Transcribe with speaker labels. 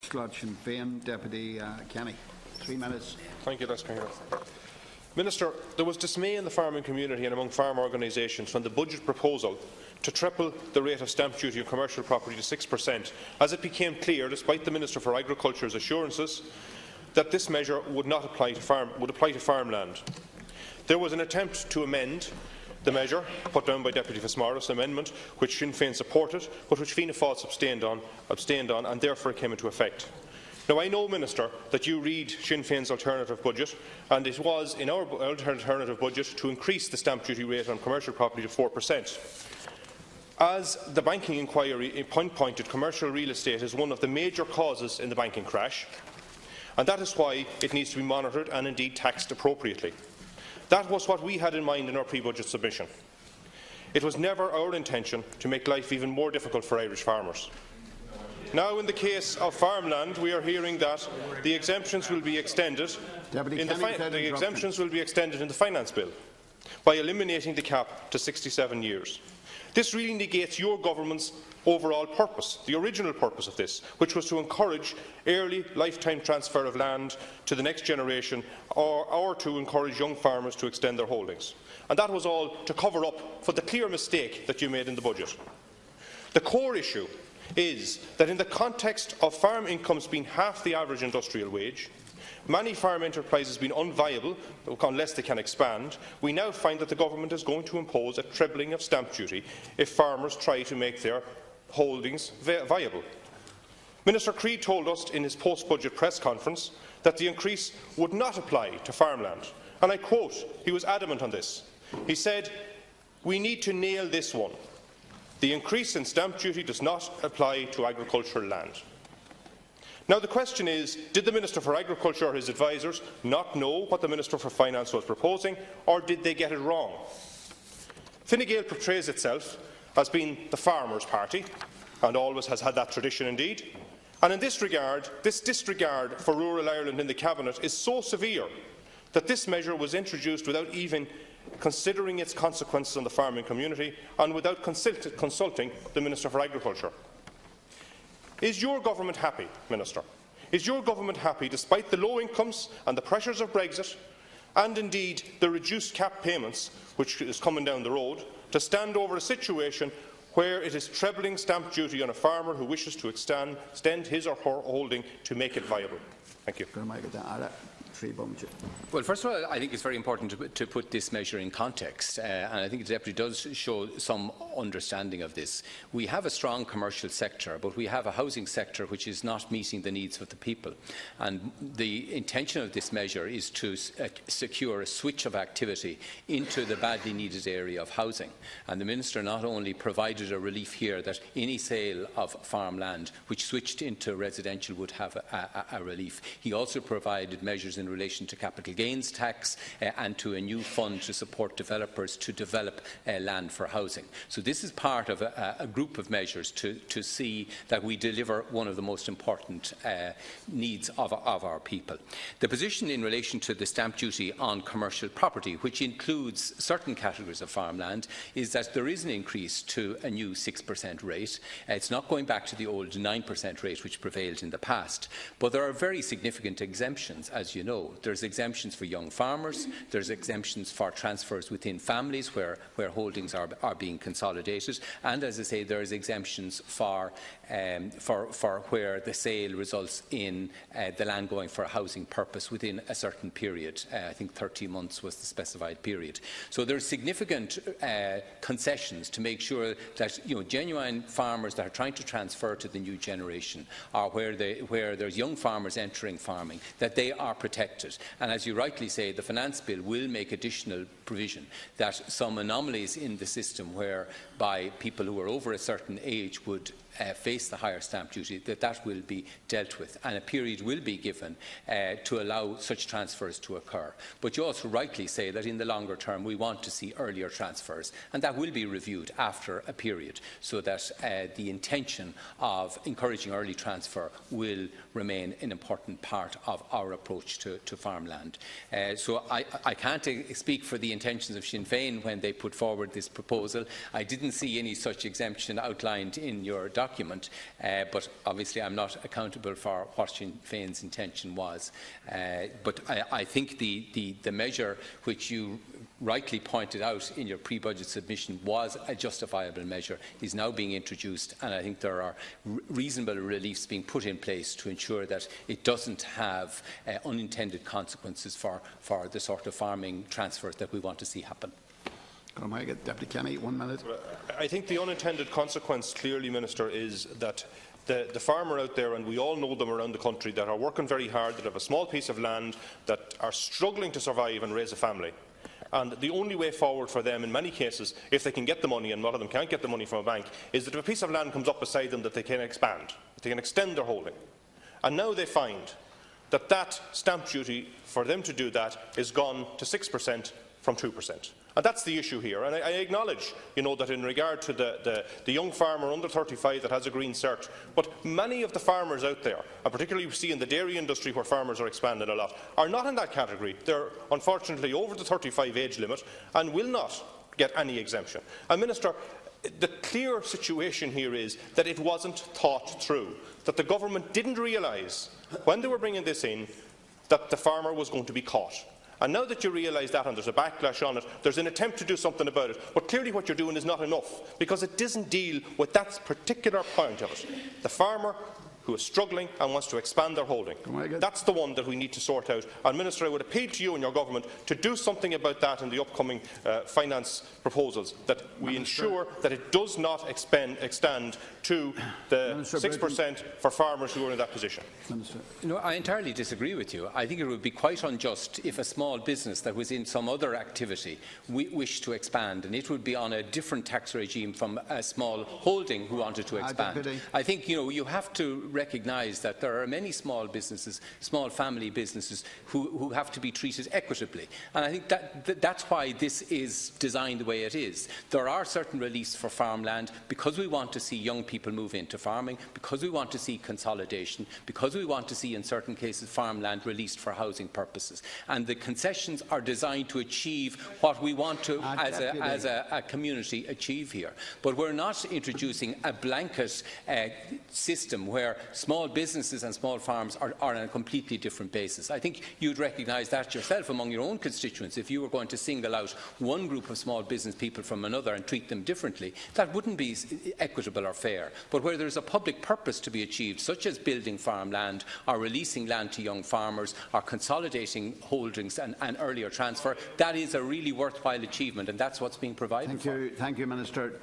Speaker 1: Shin Féin, Deputy Kenny. 3 minutes.
Speaker 2: Thank you, Mr. Minister, there was dismay in the farming community and among farm organisations when the budget proposal to triple the rate of stamp duty on commercial property to 6%, as it became clear, despite the Minister for Agriculture's assurances, that this measure would apply to farmland. There was an attempt to amend the measure put down by Deputy Fitzmaurice, an amendment which Sinn Féin supported, but which Fianna Fáil abstained on, and therefore came into effect. Now, I know, Minister, that you read Sinn Féin's alternative budget, and it was in our alternative budget to increase the stamp duty rate on commercial property to 4%. As the banking inquiry pointed, commercial real estate is one of the major causes in the banking crash, and that is why it needs to be monitored and indeed taxed appropriately. That was what we had in mind in our pre-budget submission. It was never our intention to make life even more difficult for Irish farmers. Now, in the case of farmland, we are hearing that the exemptions will be extended in the Finance Bill by eliminating the cap to 67 years. This really negates your government's overall purpose, the original purpose of this, which was to encourage early lifetime transfer of land to the next generation or to encourage young farmers to extend their holdings. And that was all to cover up for the clear mistake that you made in the budget. The core issue is that in the context of farm incomes being half the average industrial wage, many farm enterprises being unviable unless they can expand, we now find that the government is going to impose a trebling of stamp duty if farmers try to make their holdings viable. Minister Creed told us in his post-budget press conference that the increase would not apply to farmland, and I quote, he was adamant on this. He said, "We need to nail this one. The increase in stamp duty does not apply to agricultural land." Now, the question is, did the Minister for Agriculture or his advisers not know what the Minister for Finance was proposing, or did they get it wrong? Fine Gael portrays itself as being the farmers' party, and always has had that tradition indeed. And in this regard, this disregard for rural Ireland in the Cabinet is so severe that this measure was introduced without even considering its consequences on the farming community and without consulting the Minister for Agriculture. Is your government happy, Minister? Is your government happy, despite the low incomes and the pressures of Brexit, and indeed the reduced cap payments which is coming down the road, to stand over a situation where it is trebling stamp duty on a farmer who wishes to extend his or her holding to make it viable? Thank you.
Speaker 3: Well, first of all, I think it's very important to put this measure in context, and I think the Deputy does show some understanding of this. We have a strong commercial sector, but we have a housing sector which is not meeting the needs of the people. And the intention of this measure is to secure a switch of activity into the badly needed area of housing. And the Minister not only provided a relief here that any sale of farmland which switched into residential would have a relief, he also provided measures in relation to capital gains tax and to a new fund to support developers to develop land for housing. So this is part of a group of measures to see that we deliver one of the most important needs of our people. The position in relation to the stamp duty on commercial property, which includes certain categories of farmland, is that there is an increase to a new 6% rate. It's not going back to the old 9% rate which prevailed in the past, but there are very significant exemptions, as you know. There's exemptions for young farmers, there's exemptions for transfers within families where holdings are being consolidated, and as I say, there's exemptions for where the sale results in the land going for a housing purpose within a certain period. I think 30 months was the specified period. So there are significant concessions to make sure that genuine farmers that are trying to transfer to the new generation, or where there's young farmers entering farming, that they are protected. And as you rightly say, the Finance Bill will make additional provision that some anomalies in the system whereby people who are over a certain age would face the higher stamp duty, that will be dealt with, and a period will be given to allow such transfers to occur. But you also rightly say that in the longer term we want to see earlier transfers, and that will be reviewed after a period, so that the intention of encouraging early transfer will remain an important part of our approach to farmland. So I can't speak for the intentions of Sinn Féin when they put forward this proposal. I didn't see any such exemption outlined in your document, but obviously I'm not accountable for what Sinn Féin's intention was. But I think the measure which you rightly pointed out in your pre-budget submission was a justifiable measure, is now being introduced, and I think there are reasonable reliefs being put in place to ensure that it doesn't have unintended consequences for the sort of farming transfers that we want to see happen.
Speaker 1: Deputy Kenny, 1 minute.
Speaker 2: I think the unintended consequence, clearly, Minister, is that the farmer out there, and we all know them around the country, that are working very hard, that have a small piece of land, that are struggling to survive and raise a family. And the only way forward for them, in many cases, if they can get the money, and a lot of them can't get the money from a bank, is that if a piece of land comes up beside them that they can expand, that they can extend their holding. And now they find that that stamp duty, for them to do that, is gone to 6% from 2%. And that's the issue here. And I acknowledge, that in regard to the young farmer under 35 that has a green cert, but many of the farmers out there, and particularly we see in the dairy industry where farmers are expanding a lot, are not in that category. They're unfortunately over the 35 age limit and will not get any exemption. And Minister, the clear situation here is that it wasn't thought through, that the government didn't realise when they were bringing this in that the farmer was going to be caught. And now that you realise that and there's a backlash on it, there's an attempt to do something about it. But clearly what you're doing is not enough, because it doesn't deal with that particular point of it. The farmer who is struggling and wants to expand their holding. That's the one that we need to sort out. And Minister, I would appeal to you and your government to do something about that in the upcoming finance proposals, that we ensure that it does not extend to the 6% for farmers who are in that position.
Speaker 3: I entirely disagree with you. I think it would be quite unjust if a small business that was in some other activity wished to expand, and it would be on a different tax regime from a small holding who wanted to expand. I think you have to recognise that there are many small businesses, small family businesses, who have to be treated equitably. And I think that's why this is designed the way it is. There are certain reliefs for farmland because we want to see young people move into farming, because we want to see consolidation, because we want to see, in certain cases, farmland released for housing purposes. And the concessions are designed to achieve what we want to, as a community, achieve here. But we're not introducing a blanket system where small businesses and small farms are on a completely different basis. I think you'd recognise that yourself among your own constituents. If you were going to single out one group of small business people from another and treat them differently, that wouldn't be equitable or fair. But where there is a public purpose to be achieved, such as building farmland, or releasing land to young farmers, or consolidating holdings and earlier transfer, that is a really worthwhile achievement, and that's what's being provided for.
Speaker 1: Thank you, Minister.